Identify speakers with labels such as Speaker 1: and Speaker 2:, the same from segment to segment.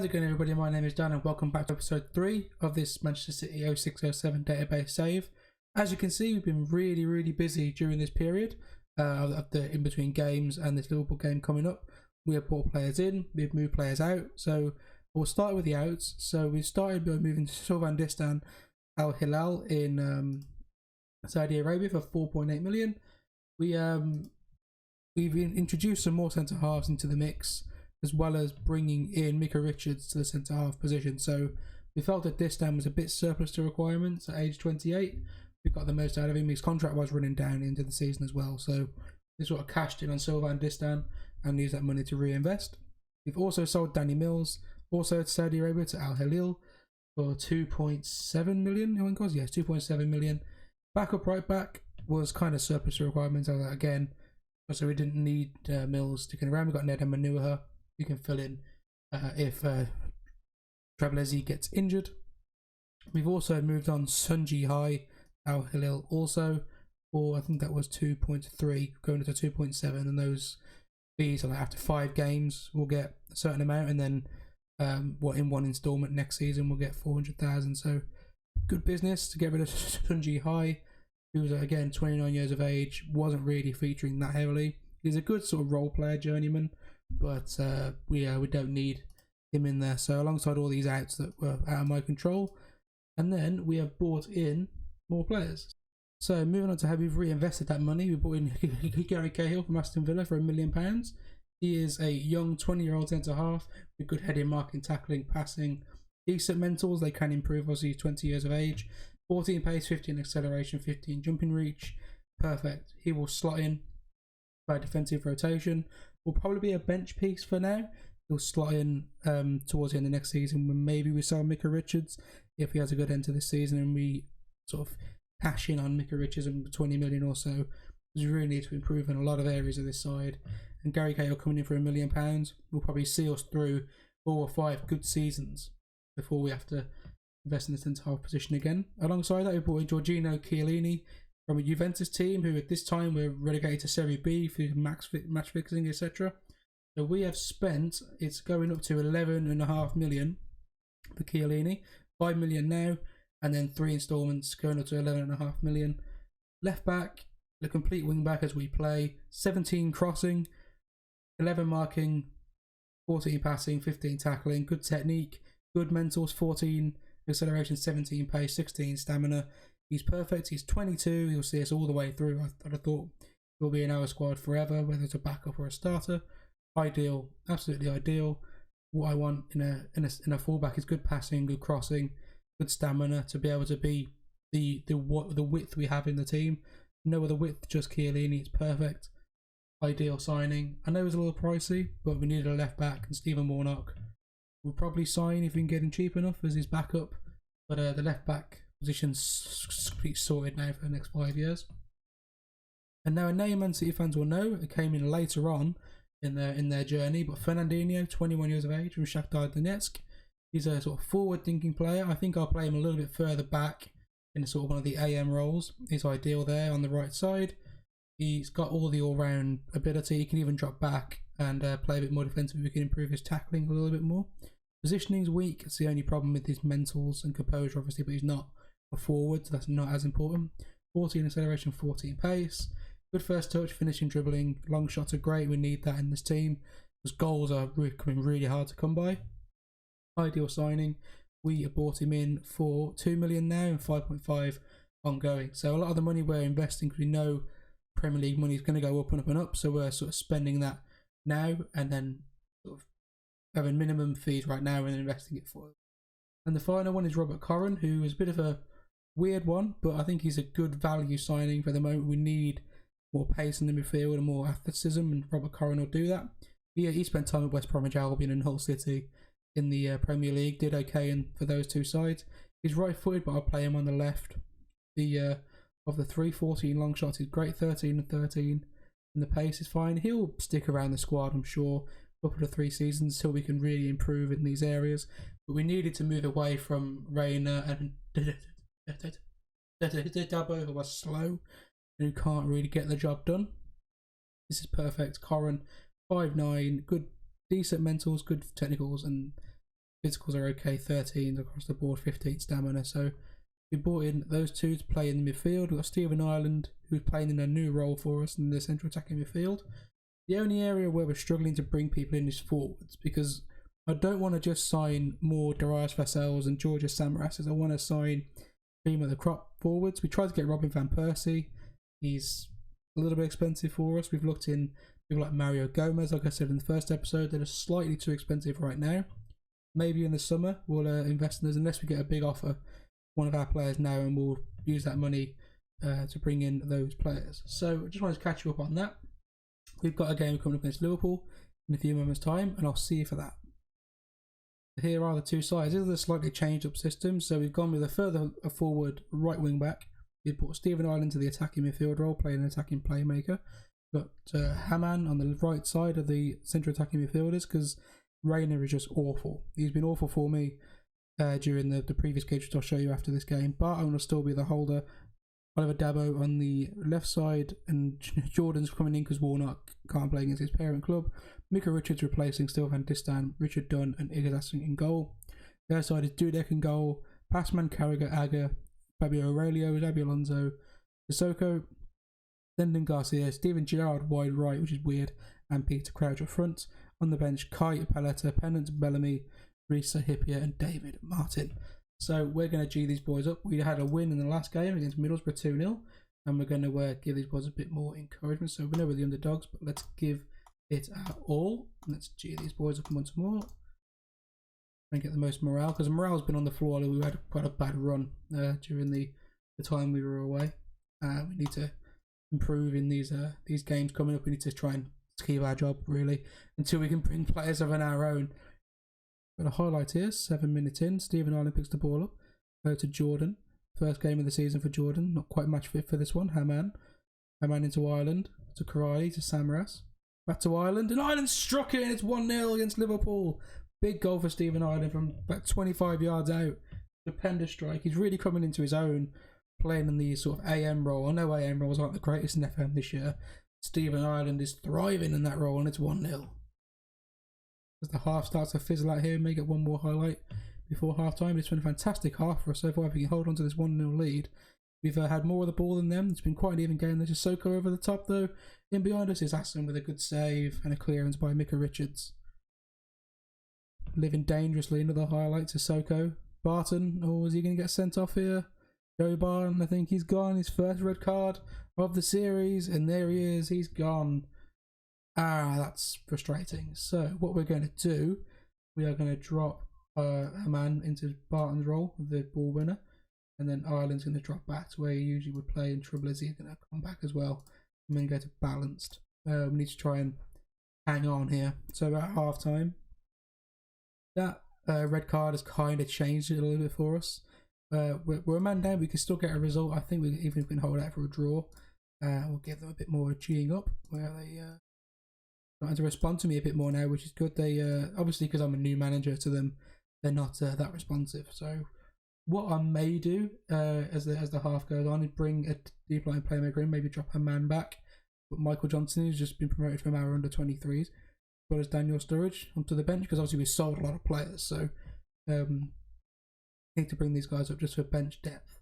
Speaker 1: it going, everybody? My name is Dan and welcome back to episode 3 of this Manchester City 06-07 database save. As you can see, we've been really busy during this period of the in-between games and this Liverpool game coming up. We have brought players in, we've moved players out, so we'll start with the outs. So we started by moving Sylvain Distin Al Hilal in Saudi Arabia for 4.8 million. We've introduced some more centre halves into the mix, as well as bringing in Micah Richards to the centre half position. So we felt that Distin was a bit surplus to requirements at age 28. We got the most out of him. His contract was running down into the season as well, so we sort of cashed in on Sylvain Distin and used that money to reinvest. We've also sold Danny Mills, also to Saudi Arabia, to Al Hilal for 2.7 million. I think it was, yes, 2.7 million. Backup right back was kind of surplus to requirements again, so we didn't need Mills sticking around. We got Nedum Manuha, who can fill in if Trabelsi gets injured. We've also moved on Sunji Hai, Al Hilal also, or I think that was 2.3 going to 2.7, and those fees are like after 5 games we'll get a certain amount, and then in one instalment next season we'll get 400,000. So good business to get rid of Sunji Hai, who's again 29 years of age, wasn't really featuring that heavily. He's a good sort of role player journeyman, but we don't need him in there. So alongside all these outs that were out of my control, and then we have bought in more players. So moving on to how we've reinvested that money, we bought in Gary Cahill from Aston Villa for £1 million. He is a young 20-year-old centre half with good heading, marking, tackling, passing, decent mentals. They can improve, obviously. He's 20 years of age, 14 pace, 15 acceleration, 15 jumping reach. Perfect. He will slot in by defensive rotation. Will probably be a bench piece for now. He'll slot in towards the end of next season when maybe we sell Micah Richards if he has a good end to this season and we sort of cash in on Micah Richards and 20 million or so. We really need to improve in a lot of areas of this side. And Gary Cahill coming in for £1 million will probably see us through 4 or 5 good seasons before we have to invest in the centre half position again. Alongside that, we brought in Giorgino Chiellini from a Juventus team who at this time were relegated to Serie B through match fixing, etc. So we have spent, it's going up to 11.5 million for Chiellini, 5 million now, and then 3 instalments going up to 11.5 million. Left back, the complete wing back as we play, 17 crossing, 11 marking, 14 passing, 15 tackling, good technique, good mentals, 14 acceleration, 17 pace, 16 stamina. He's perfect. He's 22. He'll see us all the way through. I'd have thought he'll be in our squad forever, whether it's a backup or a starter. Ideal, absolutely ideal. What I want in a fullback is good passing, good crossing, good stamina to be able to be the width we have in the team. No other width, just Chiellini. It's perfect. Ideal signing. I know it was a little pricey, but we needed a left back, and Stephen Warnock we'll probably sign if we can get him cheap enough as his backup. But the left back position's completely sorted now for the next 5 years. And now a name Man City fans will know, it came in later on in their journey, but Fernandinho, 21 years of age, from Shakhtar Donetsk. He's a sort of forward-thinking player. I think I'll play him a little bit further back in sort of one of the AM roles. He's ideal there on the right side. He's got all the all-round ability. He can even drop back and play a bit more defensive. We can improve his tackling a little bit more. Positioning's weak. It's the only problem with his mentals and composure, obviously, but he's not a forward, so that's not as important. 14 acceleration, 14 pace. Good first touch, finishing, dribbling. Long shots are great. We need that in this team because goals are becoming really hard to come by. Ideal signing. We bought him in for 2 million now and 5.5 ongoing. So a lot of the money we're investing, because we know Premier League money is going to go up and up and up, so we're sort of spending that now and then sort of having minimum fees right now and investing it for. And the final one is Robert Corran, who is a bit of a weird one, but I think he's a good value signing for the moment. We need more pace in the midfield and more athleticism, and Robert Corran will do that. He spent time at West Bromwich Albion and Hull City in the Premier League, did okay for those two sides. He's right-footed, but I'll play him on the left. Of the 3-14 long shots, he's great, 13 and 13, and the pace is fine. He'll stick around the squad, I'm sure, up to 3 seasons until we can really improve in these areas. But we needed to move away from Reina and Dabo, who was slow and who can't really get the job done. This is perfect. Corran, 5'9", good, decent mentals, good technicals, and Physicals are okay, 13 across the board, 15 stamina. So we brought in those two to play in the midfield. We've got Stephen Ireland, who's playing in a new role for us in the central attacking midfield. The only area where we're struggling to bring people in is forwards, because I don't want to just sign more Darius Vassell's and Georgia Samaras. I want to sign cream of the crop forwards. We tried to get Robin van Persie. He's a little bit expensive for us. We've looked in people like Mario Gomez, like I said in the first episode. They're slightly too expensive right now. Maybe in the summer we'll invest in those, unless we get a big offer one of our players now, and we'll use that money to bring in those players. So I just wanted to catch you up on that. We've got a game coming up against Liverpool in a few moments time, and I'll see you for that. Here are the two sides. This is a slightly changed up system. So we've gone with a further forward right wing back. We've put Stephen Ireland to the attacking midfield role, playing an attacking playmaker. Got Haman on the right side of the central attacking midfielders, because Reina is just awful. He's been awful for me during the previous games, which I'll show you after this game. Barton will still be the holder. Oliver Dabo on the left side, and Jordan's coming in because Warnock can't play against his parent club. Mika Richards replacing Steel Van Distan, Richard Dunn and Igor in goal. The other side is Dudek in goal, Passman, Carragher, Agger, Fabio Aurelio, Xabi Alonso, Sissoko, Lyndon Garcia, Steven Gerrard wide right, which is weird, and Peter Crouch up front. On the bench, Kai Paletta, Pennant, Bellamy, Risa Hippier and David Martin. So we're going to G these boys up. We had a win in the last game against Middlesbrough 2-0, and we're going to give these boys a bit more encouragement. So we know we're the underdogs, but let's give it our all. Let's G these boys up once more and get the most morale, because morale's been on the floor. We had quite a bad run during the time we were away. We need to improve in these games coming up. We need to try and keep our job, really, until we can bring players of our own. Got a highlight here, 7 minutes in. Stephen Ireland picks the ball up. Go to Jordan. First game of the season for Jordan. Not quite match fit for this one. Haman into Ireland. To Karali, to Samaras. Back to Ireland. And Ireland struck it, and it's 1-0 against Liverpool. Big goal for Stephen Ireland from about 25 yards out. Stupendous strike. He's really coming into his own, playing in the sort of AM role. I know AM roles aren't the greatest in FM this year. Stephen Ireland is thriving in that role, and it's 1-0. As the half starts to fizzle out here, may get one more highlight before half time. It's been a fantastic half for us so far. If we can hold on to this 1-0 lead, we've had more of the ball than them. It's been quite an even game. There's Sissoko over the top though. In behind us is Aston with a good save and a clearance by Mika Richards. Living dangerously, another highlight. Sissoko. Barton, is he going to get sent off here? Joe Barton, I think he's gone. His first red card of the series, and there he is. He's gone. That's frustrating. So what we're going to do, we are going to drop a man into Barton's role, the ball winner, and then Ireland's going to drop back to where he usually would play, and Troublezzi is going to come back as well, and then go to balanced. We need to try and hang on here. So at half time, that red card has kind of changed it a little bit for us. We're a man down. We can still get a result. I think even if we can hold out for a draw, we'll give them a bit more of a G'ing up, where they starting to respond to me a bit more now, which is good. They obviously, because I'm a new manager to them, they're not that responsive. So what I may do as the half goes on is bring a deep line playmaker in, maybe drop a man back. But Michael Johnson, who's just been promoted from our under 23s, as well as Daniel Sturridge onto the bench, because obviously we sold a lot of players, so need to bring these guys up just for bench depth.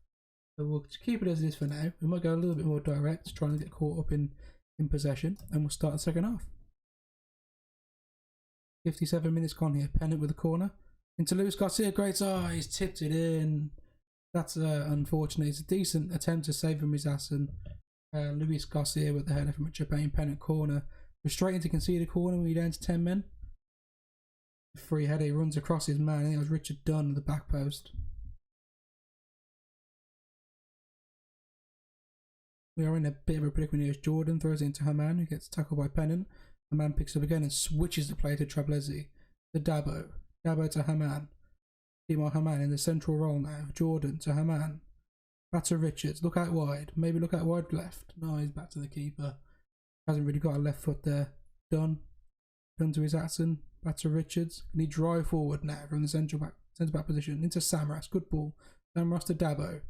Speaker 1: So we'll keep it as it is for now. We might go a little bit more direct, trying to get caught up in possession, and we'll start the second half. 57 minutes gone here. Pennant with a corner. Into Luis Garcia. Great. He's tipped it in. That's unfortunate. It's a decent attempt to save from his ass. And Luis Garcia with the header from a Jermaine Pennant corner. We're straight into concede a corner when we're down to 10 men. Free header. He runs across his man. I think it was Richard Dunn at the back post. We are in a bit of a predicament here as Jordan throws it into Haman, who gets tackled by Pennant. Haman picks up again and switches the play to Troublezzi. To Dabo. Dabo to Haman. Timo Haman in the central role now. Jordan to Haman. Back to Richards. Look out wide. Maybe look out wide left. No, he's back to the keeper. Hasn't really got a left foot there. Done to his Atson. Back to Richards. Can he drive forward now from the centre back position into Samaras? Good ball. Samaras to Dabo.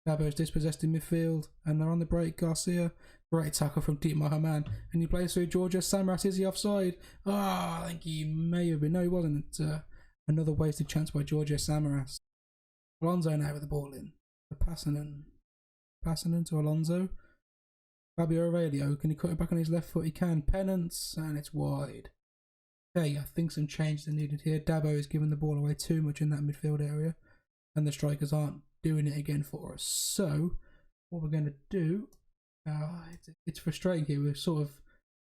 Speaker 1: Dabo's dispossessed in midfield, and they're on the break. Garcia, great tackle from Timo Haman, and he plays through Georgia Samaras. Is he offside? I think he may have been. No, he wasn't. Another wasted chance by Giorgio Samaras. Alonso now with the ball in. Passanen to Alonso. Fabio Aurelio, can he cut it back on his left foot? He can. Penance, and it's wide. Okay, I think some changes are needed here. Dabo is giving the ball away too much in that midfield area, and the strikers aren't doing it again for us. So, what we're going to do, it's frustrating here. We're sort of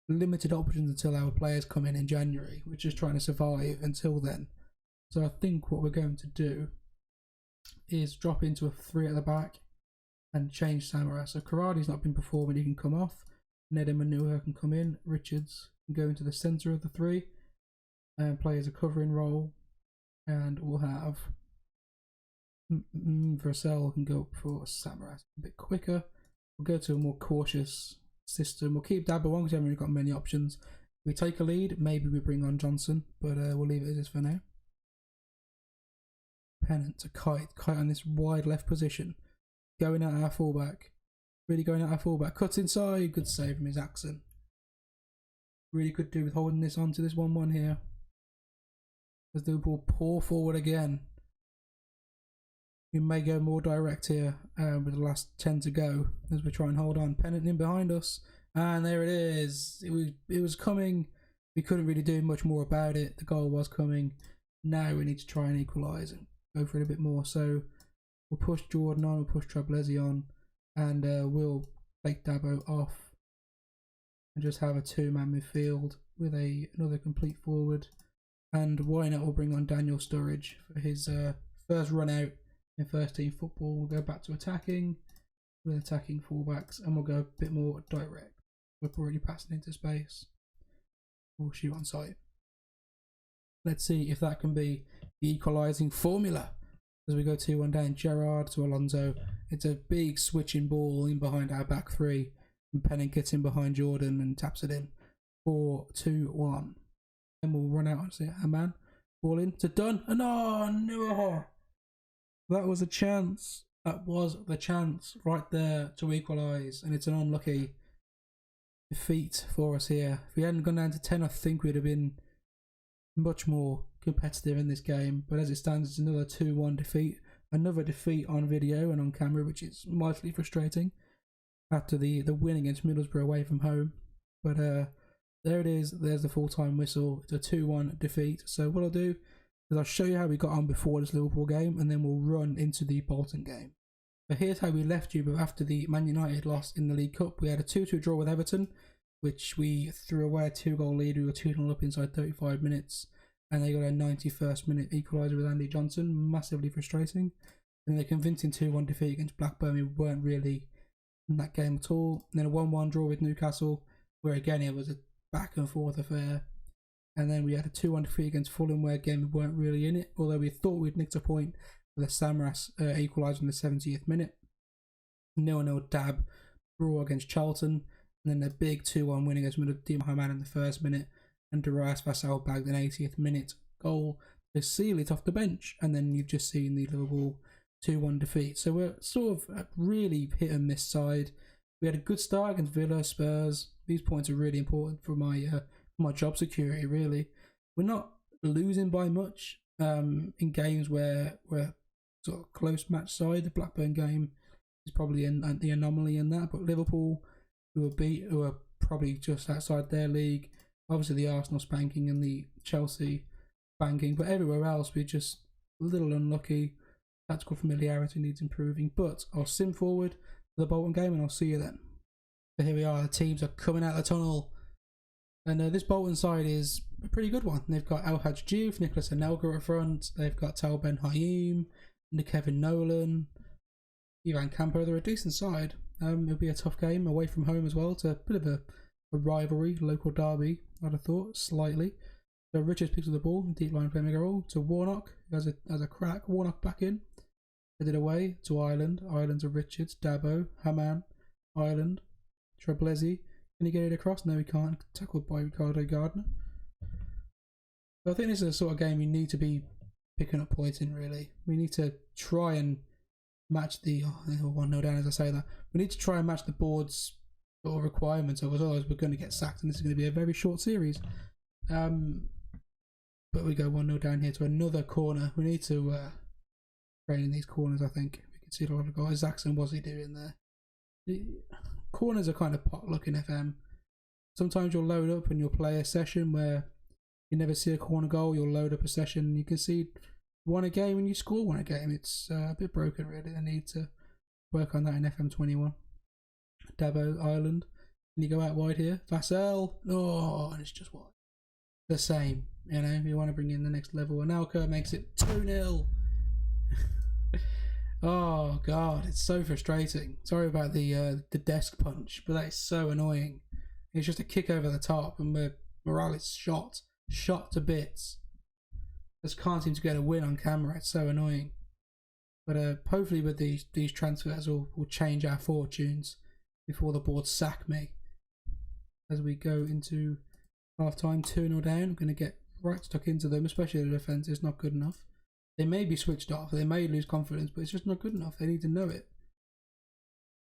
Speaker 1: limited options until our players come in January. We're just trying to survive until then. So I think what we're going to do is drop into a 3 at the back and change Samaras. So Karadi's not been performing, he can come off. Nedum Manua can come in. Richards can go into the centre of the 3 and play as a covering role. And we'll have Vassell can go up for Samaras a bit quicker. We'll go to a more cautious system. We'll keep Dabo on because we haven't really got many options. If we take a lead, maybe we bring on Johnson, but we'll leave it as is for now. Pennant to Kite on this wide left position. Going at our fullback. Really going at our fullback. Cuts inside. Good save from his accent. Really could do with holding this on to this 1-1 here. As Liverpool pour forward again. We may go more direct here with the last 10 to go as we try and hold on. Pennant in behind us. And there it is. It was coming. We couldn't really do much more about it. The goal was coming. Now we need to try and equalise and go for it a bit more. So we'll push Jordan on, we'll push Trablesi on, and we'll take Dabo off and just have a 2-man midfield with another complete forward. And why not, we'll bring on Daniel Sturridge for his first run out in first team football. We'll go back to attacking with attacking fullbacks, and we'll go a bit more direct. We're already passing into space. We'll shoot on sight. Let's see if that can be the equalising formula as we go 2-1 down. Gerrard to Alonso. It's a big switching ball in behind our back 3, and Pennant gets in behind Jordan and taps it in. 4-2-1. Then we'll run out and see a man. Ball in to Dunn. And oh no! That was a chance. That was the chance right there to equalise, and it's an unlucky defeat for us here. If we hadn't gone down to 10, I think we'd have been much more competitive in this game, but as it stands, it's another 2-1 defeat. Another defeat on video and on camera, which is mightily frustrating after the win against Middlesbrough away from home. But there it is. There's the full-time whistle. It's a 2-1 defeat. So what I'll do is I'll show you how we got on before this Liverpool game, and then we'll run into the Bolton game. So here's how we left you, but after the Man United loss in the League Cup, we had a 2-2 draw with Everton, which we threw away a 2-goal lead. We were 2-0 up inside 35 minutes, and they got a 91st minute equaliser with Andy Johnson. Massively frustrating. And a convincing 2-1 defeat against Blackburn. We weren't really in that game at all. And then a 1-1 draw with Newcastle, where again it was a back and forth affair. And then we had a 2-1 defeat against Fulham, where again we weren't really in it, although we thought we'd nicked a point with a Samaras equaliser in the 70th minute. 0-0 dab draw against Charlton. And then a big 2-1 win against Mohamed in the first minute, and Darius Vassell bagged an 80th minute goal to seal it off the bench. And then you've just seen the Liverpool 2-1 defeat. So we're sort of a really hit and miss side. We had a good start against Villa, Spurs. These points are really important for my job security, really. We're not losing by much in games where we're sort of close match side. The Blackburn game is probably the anomaly in that, but Liverpool, who are probably just outside their league. Obviously the Arsenal spanking and the Chelsea spanking, but everywhere else we're just a little unlucky. Tactical familiarity needs improving, but I'll sim forward to the Bolton game and I'll see you then. So here we are, the teams are coming out of the tunnel, and this Bolton side is a pretty good one. They've got El Hadj Diouf, Nicolas Anelka up front, they've got Tal Ben Haim, Kevin Nolan, Ivan Campo. They're a decent side. It'll be a tough game away from home as well. It's a bit of a rivalry, local derby, I'd have thought, slightly. So Richards picks up the ball, deep line playmaker role to Warnock, who has a crack. Warnock back in. Head it away to Ireland. Ireland to Richards, Dabo, Haman, Ireland, Trablesi. Can he get it across? No, he can't. Tackled by Ricardo Gardner. So I think this is the sort of game you need to be picking up points in, really. We need to try and match the 1-0 down as I say that. We need to try and match the board's sort of requirements, otherwise we're going to get sacked, and this is going to be a very short series. But we go 1-0 down here to another corner. We need to train in these corners, I think. We can see a lot of guys. Zaxxon, what's he doing there? The corners are kind of potluck in FM. Sometimes you'll load up and you'll play a session where you never see a corner goal. You'll load up a session and you can see one a game and you score one a game. It's a bit broken, really. They need to work on that in FM21. Dabo, Ireland. Can you go out wide here? Vassell. Oh, and it's just what? The same. You know, you want to bring in the next level. Anelka makes it 2-0. Oh, God. It's so frustrating. Sorry about the desk punch, but that is so annoying. It's just a kick over the top and morale is shot to bits. Just can't seem to get a win on camera. It's so annoying. But hopefully with these transfers will change our fortunes before the board sack me. As we go into half time, 2-0 down, I'm going to get right stuck into them, especially the defence is not good enough. They may be switched off, they may lose confidence, but it's just not good enough. They need to know it.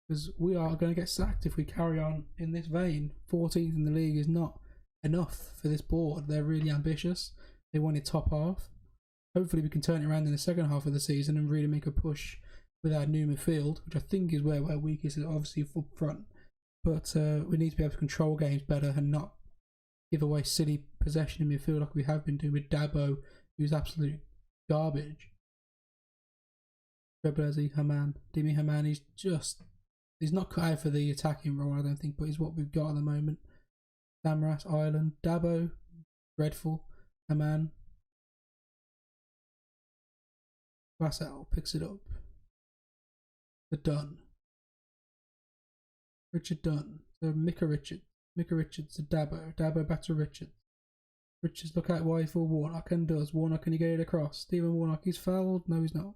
Speaker 1: Because we are going to get sacked if we carry on in this vein. 14th in the league is not enough for this board. They're really ambitious. They wanted top half. Hopefully we can turn it around in the second half of the season and really make a push with our new midfield, which I think is where we're weakest, obviously up front. But we need to be able to control games better and not give away silly possession in midfield like we have been doing with Dabo, who's absolute garbage. Treblezi, Haman, Dimi Haman, he's not cut out for the attacking role, I don't think, but he's what we've got at the moment. Samaras, Ireland, Dabo, dreadful. Haman. Vassell picks it up. The Dunn. Richard Dunn. So Micah Richards to Dabo. Dabo back to Richards. Richards look out wide for Warnock and does. Warnock, can he get it across? Stephen Warnock, he's fouled? No, he's not.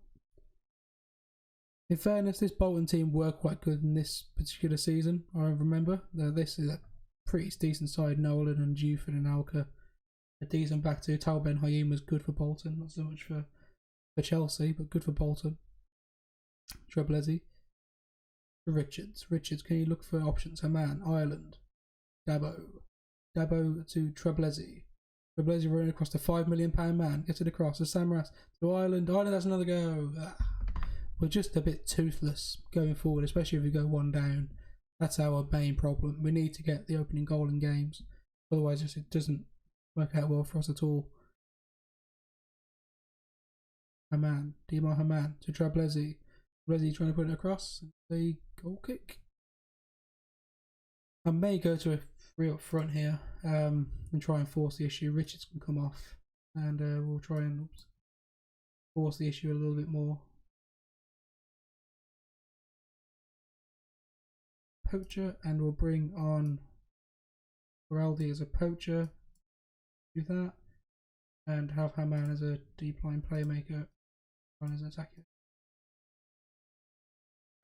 Speaker 1: In fairness, this Bolton team were quite good in this particular season. I remember. This is a pretty decent side. Nolan and Duford and Alka. A decent back to Tal Ben Hayim was good for Bolton. Not so much for Chelsea, but good for Bolton. Treblezi. Richards, can you look for options? Haman, Ireland. Dabo to Treblezi. Treblezi running across the £5 million man. Gets it across to Samaras to Ireland. Ireland has another go. We're just a bit toothless going forward, especially if we go one down. That's our main problem. We need to get the opening goal in games. Otherwise, it doesn't work out well for us at all. Haman, Dimar Haman to Treblezi. Treblezi trying to put it across. The goal kick. I may go to a free up front here and try and force the issue. Richards can come off and we'll try and force the issue a little bit more. Poacher, and we'll bring on Feraldi as a poacher. Do that. And have Haman as a deep line playmaker. Run as an attacker.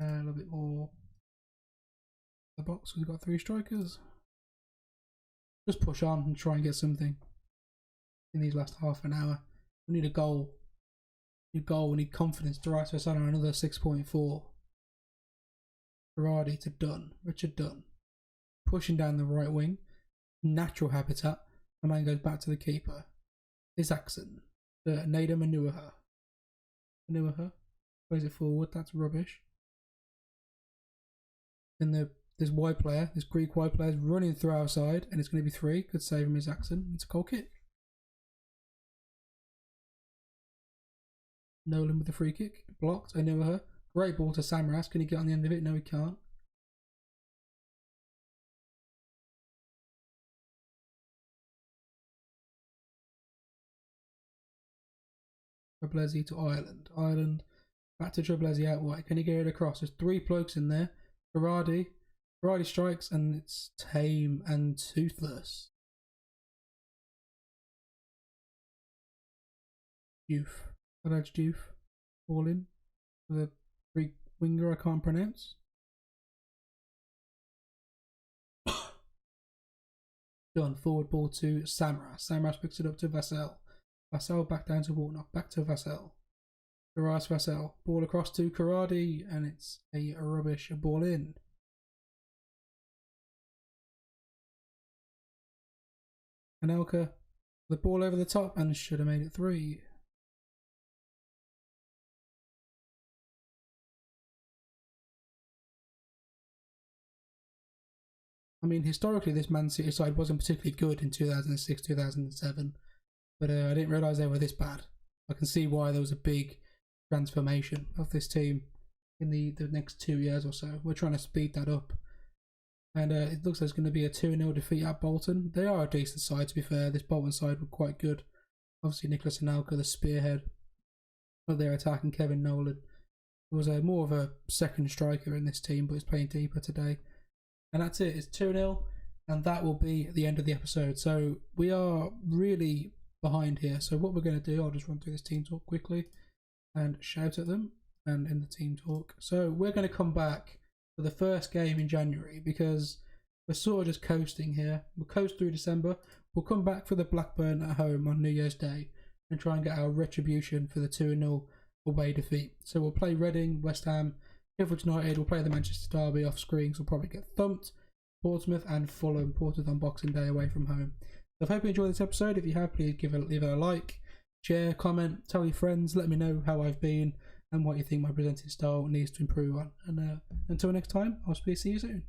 Speaker 1: A little bit more the box, we've got 3 strikers. Just push on and try and get something in these last half an hour. We need a goal. We need confidence to write us on another 6.4. Berardi to Dunn. Richard Dunn. Pushing down the right wing. Natural habitat. The man goes back to the keeper. Isaacson. Nada Manuaha. Plays it forward. That's rubbish. And this wide player, this Greek wide player, is running through our side, and it's going to be 3. Good save from Isaacson. It's a goal kick. Nolan with the free kick. Blocked. Manuaha. Great ball to Samaras. Can he get on the end of it? No, he can't. Treblezi to Ireland. Ireland back to Treblezi out wide. Can he get it across? There's 3 blokes in there. Berardi strikes and it's tame and toothless. Youth. Alleged youth. All in. The Greek winger I can't pronounce. Done. Forward ball to Samaras. Samaras picks it up to Vassell. Vassell back down to Warnock. Back to Vassell. Vassell. Ball across to Karadi and it's a rubbish ball in. Anelka The ball over the top and should have made it 3. I mean, historically, this Man City side wasn't particularly good in 2006, 2007, but I didn't realise they were this bad. I can see why there was a big transformation of this team in the next 2 years or so. We're trying to speed that up. And it looks like it's going to be a 2-0 defeat at Bolton. They are a decent side, to be fair. This Bolton side were quite good. Obviously, Nicolas Anelka, the spearhead of their attack, and Kevin Nolan was more of a second striker in this team, but he's playing deeper today. And that's it. It's 2-0, and that will be the end of the episode. So we are really behind here. So what we're going to do, I'll just run through this team talk quickly and shout at them and end the team talk. So we're going to come back for the first game in January because we're sort of just coasting here. We'll coast through December. We'll come back for the Blackburn at home on New Year's Day and try and get our retribution for the 2-0 away defeat. So we'll play Reading, West Ham, Sheffield United. We'll play the Manchester Derby off screens. We'll probably get thumped. Portsmouth and Fulham, Portsmouth on Boxing Day away from home. So I hope you enjoyed this episode. If you have, please leave it a like, share, comment, tell your friends, let me know how I've been and what you think my presenting style needs to improve on. And until next time, I'll see you soon.